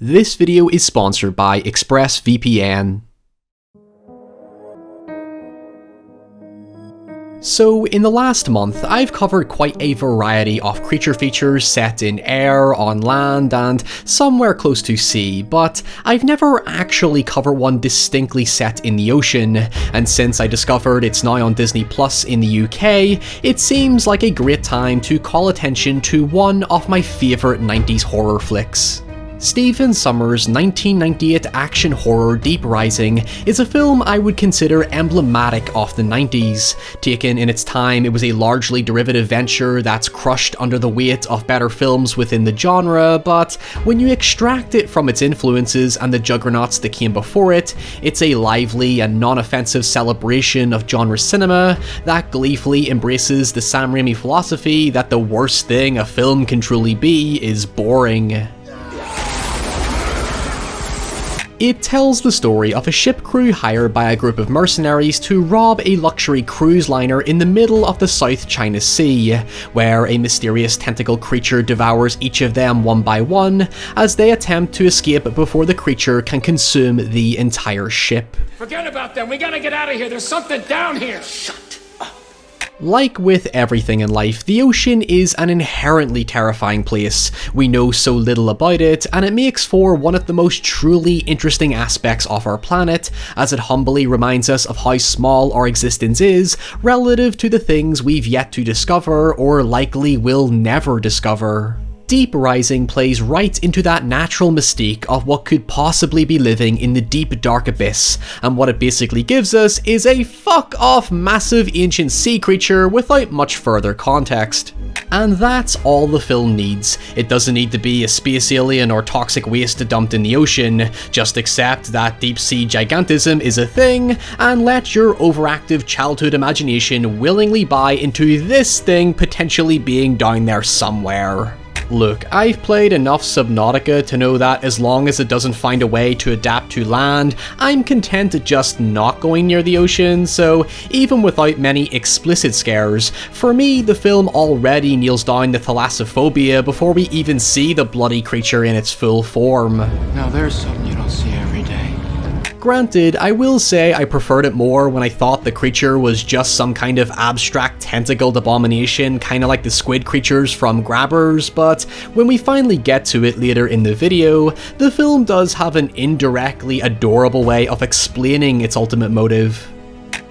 This video is sponsored by ExpressVPN. So, in the last month, I've covered quite a variety of creature features set in air, on land, and somewhere close to sea, but I've never actually covered one distinctly set in the ocean, and since I discovered it's now on Disney Plus in the UK, it seems like a great time to call attention to one of my favourite 90s horror flicks. Stephen Sommers' 1998 action horror Deep Rising is a film I would consider emblematic of the 90s. Taken in its time, it was a largely derivative venture that's crushed under the weight of better films within the genre, but when you extract it from its influences and the juggernauts that came before it, it's a lively and non-offensive celebration of genre cinema that gleefully embraces the Sam Raimi philosophy that the worst thing a film can truly be is boring. It tells the story of a ship crew hired by a group of mercenaries to rob a luxury cruise liner in the middle of the South China Sea, where a mysterious tentacle creature devours each of them one by one as they attempt to escape before the creature can consume the entire ship. Forget about them, we gotta get out of here, there's something down here! Shut up! Like with everything in life, the ocean is an inherently terrifying place. We know so little about it, and it makes for one of the most truly interesting aspects of our planet, as it humbly reminds us of how small our existence is relative to the things we've yet to discover or likely will never discover. Deep Rising plays right into that natural mystique of what could possibly be living in the deep dark abyss, and what it basically gives us is a fuck-off massive ancient sea creature without much further context. And that's all the film needs. It doesn't need to be a space alien or toxic waste dumped in the ocean, just accept that deep sea gigantism is a thing, and let your overactive childhood imagination willingly buy into this thing potentially being down there somewhere. Look, I've played enough Subnautica to know that as long as it doesn't find a way to adapt to land, I'm content at just not going near the ocean, so even without many explicit scares, for me the film already kneels down the thalassophobia before we even see the bloody creature in its full form. Now there's something you don't see every day. Granted, I will say I preferred it more when I thought the creature was just some kind of abstract tentacled abomination, kinda like the squid creatures from Grabbers, but when we finally get to it later in the video, the film does have an indirectly adorable way of explaining its ultimate motive.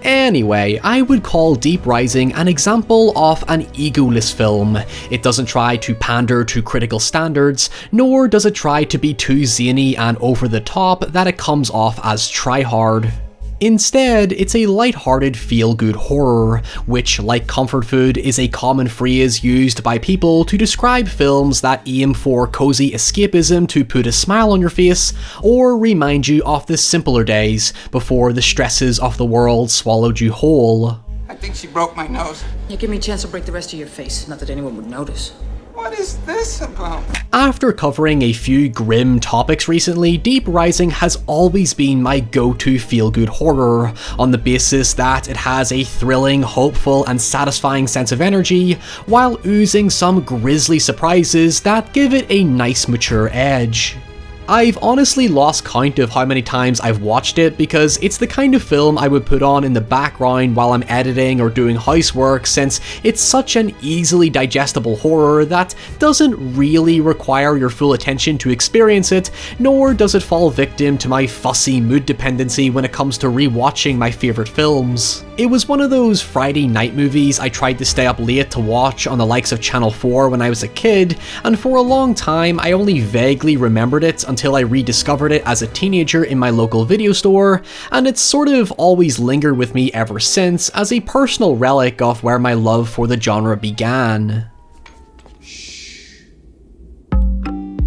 Anyway, I would call Deep Rising an example of an egoless film. It doesn't try to pander to critical standards, nor does it try to be too zany and over the top that it comes off as try-hard. Instead, it's a light-hearted feel-good horror, which, like comfort food, is a common phrase used by people to describe films that aim for cozy escapism to put a smile on your face, or remind you of the simpler days before the stresses of the world swallowed you whole. I think she broke my nose. Yeah, give me a chance to break the rest of your face, not that anyone would notice. What is this about? After covering a few grim topics recently, Deep Rising has always been my go-to feel-good horror, on the basis that it has a thrilling, hopeful, and satisfying sense of energy, while oozing some grisly surprises that give it a nice mature edge. I've honestly lost count of how many times I've watched it because it's the kind of film I would put on in the background while I'm editing or doing housework, since it's such an easily digestible horror that doesn't really require your full attention to experience it, nor does it fall victim to my fussy mood dependency when it comes to rewatching my favourite films. It was one of those Friday night movies I tried to stay up late to watch on the likes of Channel 4 when I was a kid, and for a long time I only vaguely remembered it until I rediscovered it as a teenager in my local video store, and it's sort of always lingered with me ever since as a personal relic of where my love for the genre began.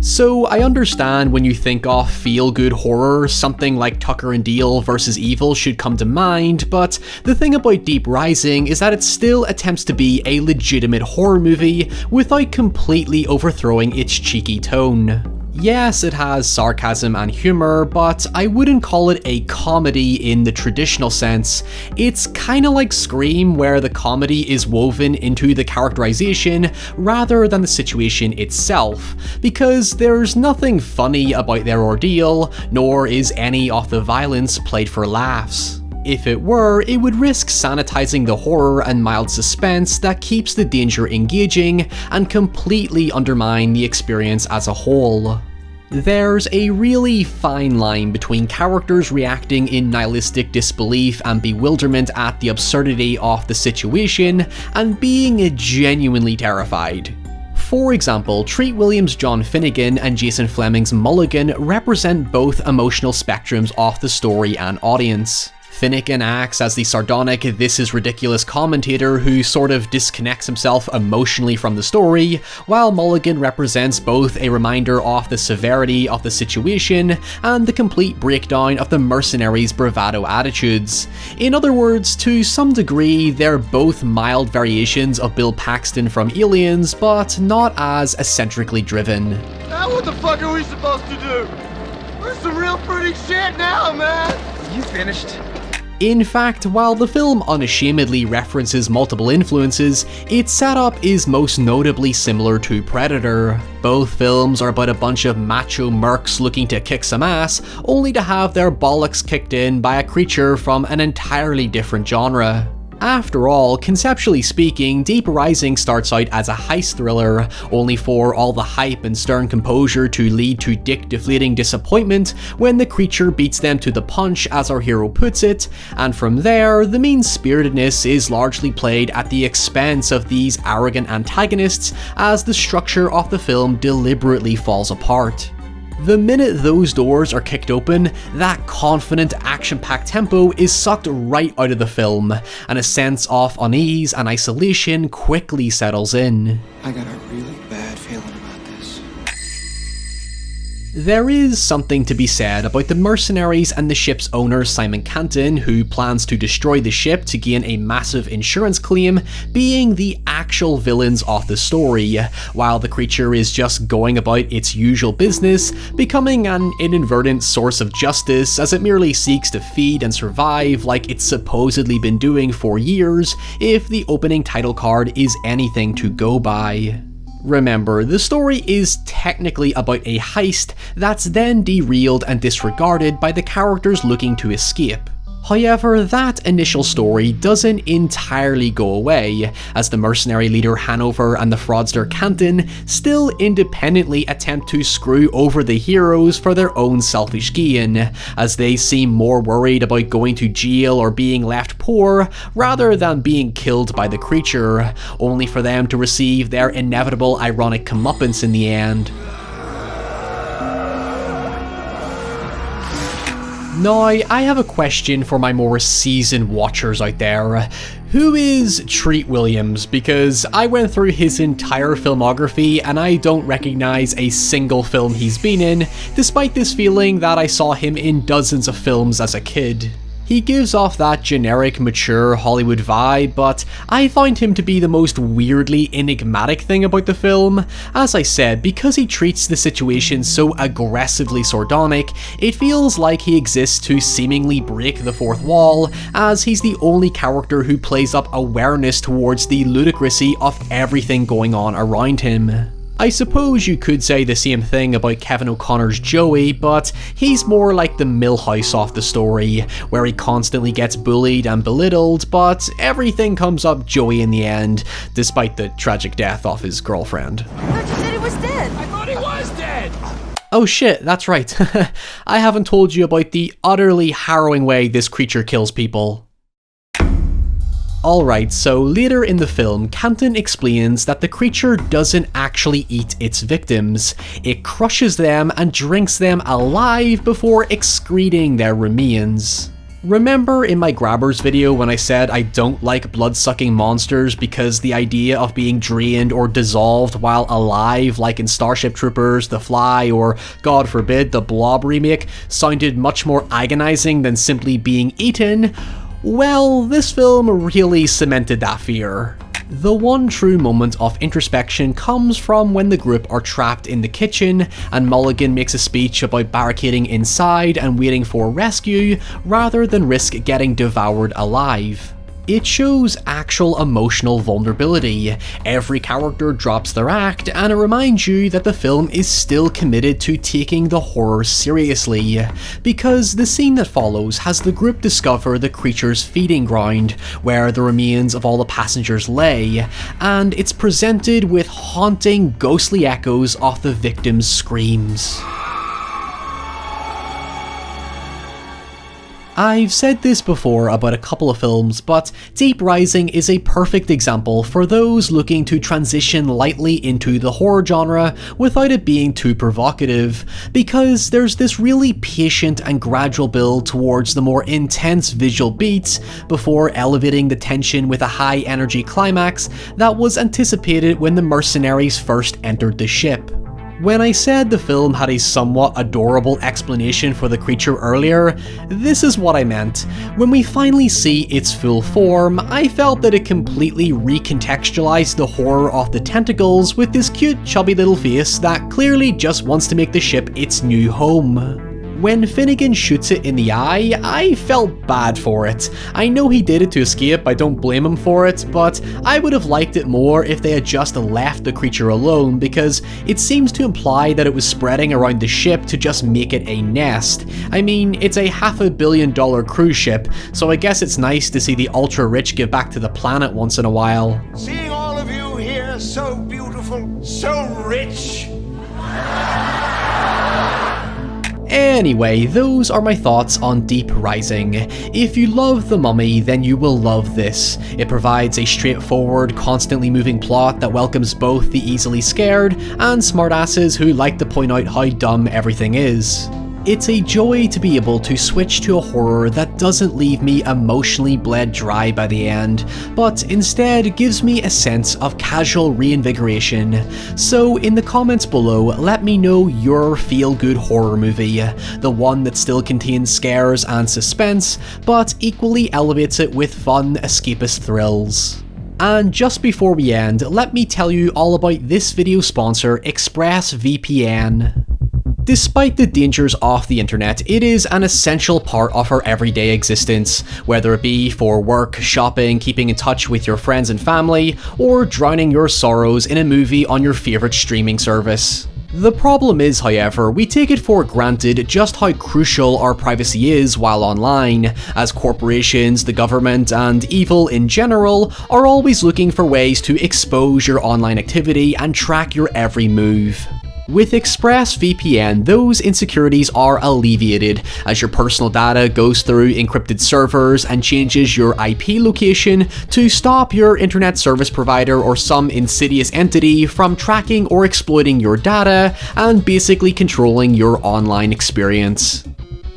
So I understand when you think of feel-good horror, something like Tucker and Dale vs. Evil should come to mind, but the thing about Deep Rising is that it still attempts to be a legitimate horror movie without completely overthrowing its cheeky tone. Yes, it has sarcasm and humor, but I wouldn't call it a comedy in the traditional sense. It's kinda like Scream, where the comedy is woven into the characterization rather than the situation itself, because there's nothing funny about their ordeal, nor is any of the violence played for laughs. If it were, it would risk sanitizing the horror and mild suspense that keeps the danger engaging and completely undermine the experience as a whole. There's a really fine line between characters reacting in nihilistic disbelief and bewilderment at the absurdity of the situation and being genuinely terrified. For example, Treat Williams' John Finnegan and Jason Fleming's Mulligan represent both emotional spectrums of the story and audience. Finnegan acts as the sardonic, this is ridiculous commentator who sort of disconnects himself emotionally from the story, while Mulligan represents both a reminder of the severity of the situation and the complete breakdown of the mercenaries' bravado attitudes. In other words, to some degree, they're both mild variations of Bill Paxton from Aliens, but not as eccentrically driven. Now what the fuck are we supposed to do? We're some real pretty shit now, man! You finished? In fact, while the film unashamedly references multiple influences, its setup is most notably similar to Predator. Both films are about a bunch of macho mercs looking to kick some ass, only to have their bollocks kicked in by a creature from an entirely different genre. After all, conceptually speaking, Deep Rising starts out as a heist thriller, only for all the hype and stern composure to lead to dick-deflating disappointment when the creature beats them to the punch, as our hero puts it, and from there, the mean-spiritedness is largely played at the expense of these arrogant antagonists as the structure of the film deliberately falls apart. The minute those doors are kicked open, that confident, action-packed tempo is sucked right out of the film, and a sense of unease and isolation quickly settles in. I got a really bad feeling about this. There is something to be said about the mercenaries and the ship's owner Simon Canton, who plans to destroy the ship to gain a massive insurance claim, being the actual villains of the story, while the creature is just going about its usual business, becoming an inadvertent source of justice as it merely seeks to feed and survive like it's supposedly been doing for years, if the opening title card is anything to go by. Remember, the story is technically about a heist that's then derailed and disregarded by the characters looking to escape. However, that initial story doesn't entirely go away, as the mercenary leader Hanover and the fraudster Canton still independently attempt to screw over the heroes for their own selfish gain, as they seem more worried about going to jail or being left poor rather than being killed by the creature, only for them to receive their inevitable ironic comeuppance in the end. Now, I have a question for my more seasoned watchers out there. Who is Treat Williams? Because I went through his entire filmography and I don't recognize a single film he's been in, despite this feeling that I saw him in dozens of films as a kid. He gives off that generic, mature Hollywood vibe, but I find him to be the most weirdly enigmatic thing about the film. As I said, because he treats the situation so aggressively sardonic, it feels like he exists to seemingly break the fourth wall, as he's the only character who plays up awareness towards the ludicrousy of everything going on around him. I suppose you could say the same thing about Kevin O'Connor's Joey, but he's more like the Millhouse of the story, where he constantly gets bullied and belittled, but everything comes up Joey in the end, despite the tragic death of his girlfriend. I thought you said he was dead. I thought he was dead! Oh shit, that's right. I haven't told you about the utterly harrowing way this creature kills people. Alright, so later in the film, Canton explains that the creature doesn't actually eat its victims. It crushes them and drinks them alive before excreting their remains. Remember in my Grabbers video when I said I don't like blood-sucking monsters because the idea of being drained or dissolved while alive, like in Starship Troopers, The Fly, or God forbid, the Blob remake, sounded much more agonizing than simply being eaten? Well, this film really cemented that fear. The one true moment of introspection comes from when the group are trapped in the kitchen and Mulligan makes a speech about barricading inside and waiting for rescue rather than risk getting devoured alive. It shows actual emotional vulnerability. Every character drops their act, and it reminds you that the film is still committed to taking the horror seriously, because the scene that follows has the group discover the creature's feeding ground, where the remains of all the passengers lay, and it's presented with haunting, ghostly echoes of the victims' screams. I've said this before about a couple of films, but Deep Rising is a perfect example for those looking to transition lightly into the horror genre without it being too provocative, because there's this really patient and gradual build towards the more intense visual beats before elevating the tension with a high energy climax that was anticipated when the mercenaries first entered the ship. When I said the film had a somewhat adorable explanation for the creature earlier, this is what I meant. When we finally see its full form, I felt that it completely recontextualized the horror of the tentacles with this cute chubby little face that clearly just wants to make the ship its new home. When Finnegan shoots it in the eye, I felt bad for it. I know he did it to escape, I don't blame him for it, but I would have liked it more if they had just left the creature alone, because it seems to imply that it was spreading around the ship to just make it a nest. I mean, it's a $500 million cruise ship, so I guess it's nice to see the ultra-rich give back to the planet once in a while. Seeing all of you here, so beautiful, so rich. Anyway, those are my thoughts on Deep Rising. If you love The Mummy, then you will love this. It provides a straightforward, constantly moving plot that welcomes both the easily scared and smartasses who like to point out how dumb everything is. It's a joy to be able to switch to a horror that doesn't leave me emotionally bled dry by the end, but instead gives me a sense of casual reinvigoration. So in the comments below, let me know your feel-good horror movie, the one that still contains scares and suspense, but equally elevates it with fun, escapist thrills. And just before we end, let me tell you all about this video sponsor, ExpressVPN. Despite the dangers of the internet, it is an essential part of our everyday existence, whether it be for work, shopping, keeping in touch with your friends and family, or drowning your sorrows in a movie on your favourite streaming service. The problem is, however, we take it for granted just how crucial our privacy is while online, as corporations, the government, and evil in general are always looking for ways to expose your online activity and track your every move. With ExpressVPN, those insecurities are alleviated as your personal data goes through encrypted servers and changes your IP location to stop your internet service provider or some insidious entity from tracking or exploiting your data and basically controlling your online experience.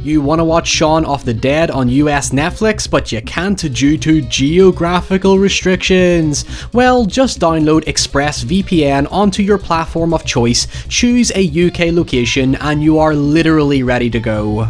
You want to watch Shaun of the Dead on US Netflix, but you can't due to geographical restrictions? Well, just download ExpressVPN onto your platform of choice, choose a UK location, and you are literally ready to go.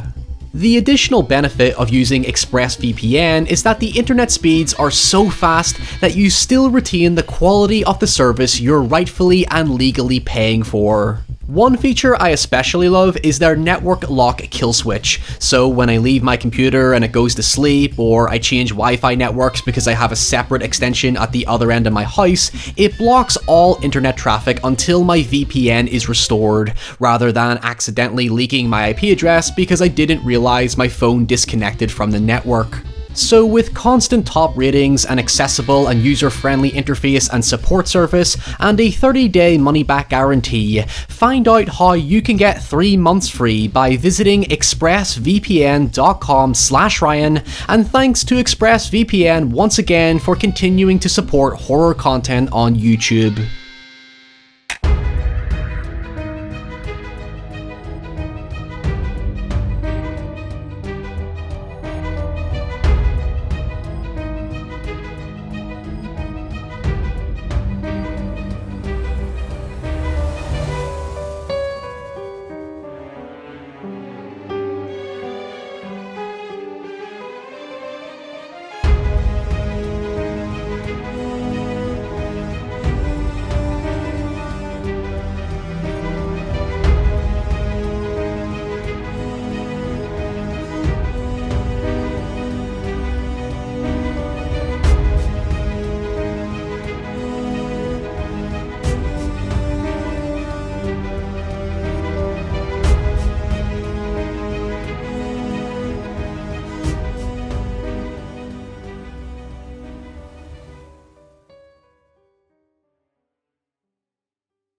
The additional benefit of using ExpressVPN is that the internet speeds are so fast that you still retain the quality of the service you're rightfully and legally paying for. One feature I especially love is their network lock kill switch, so when I leave my computer and it goes to sleep, or I change Wi-Fi networks because I have a separate extension at the other end of my house, it blocks all internet traffic until my VPN is restored, rather than accidentally leaking my IP address because I didn't realize my phone disconnected from the network. So with constant top ratings, an accessible and user-friendly interface and support service, and a 30-day money-back guarantee, find out how you can get 3 months free by visiting expressvpn.com/Ryan, and thanks to ExpressVPN once again for continuing to support horror content on YouTube.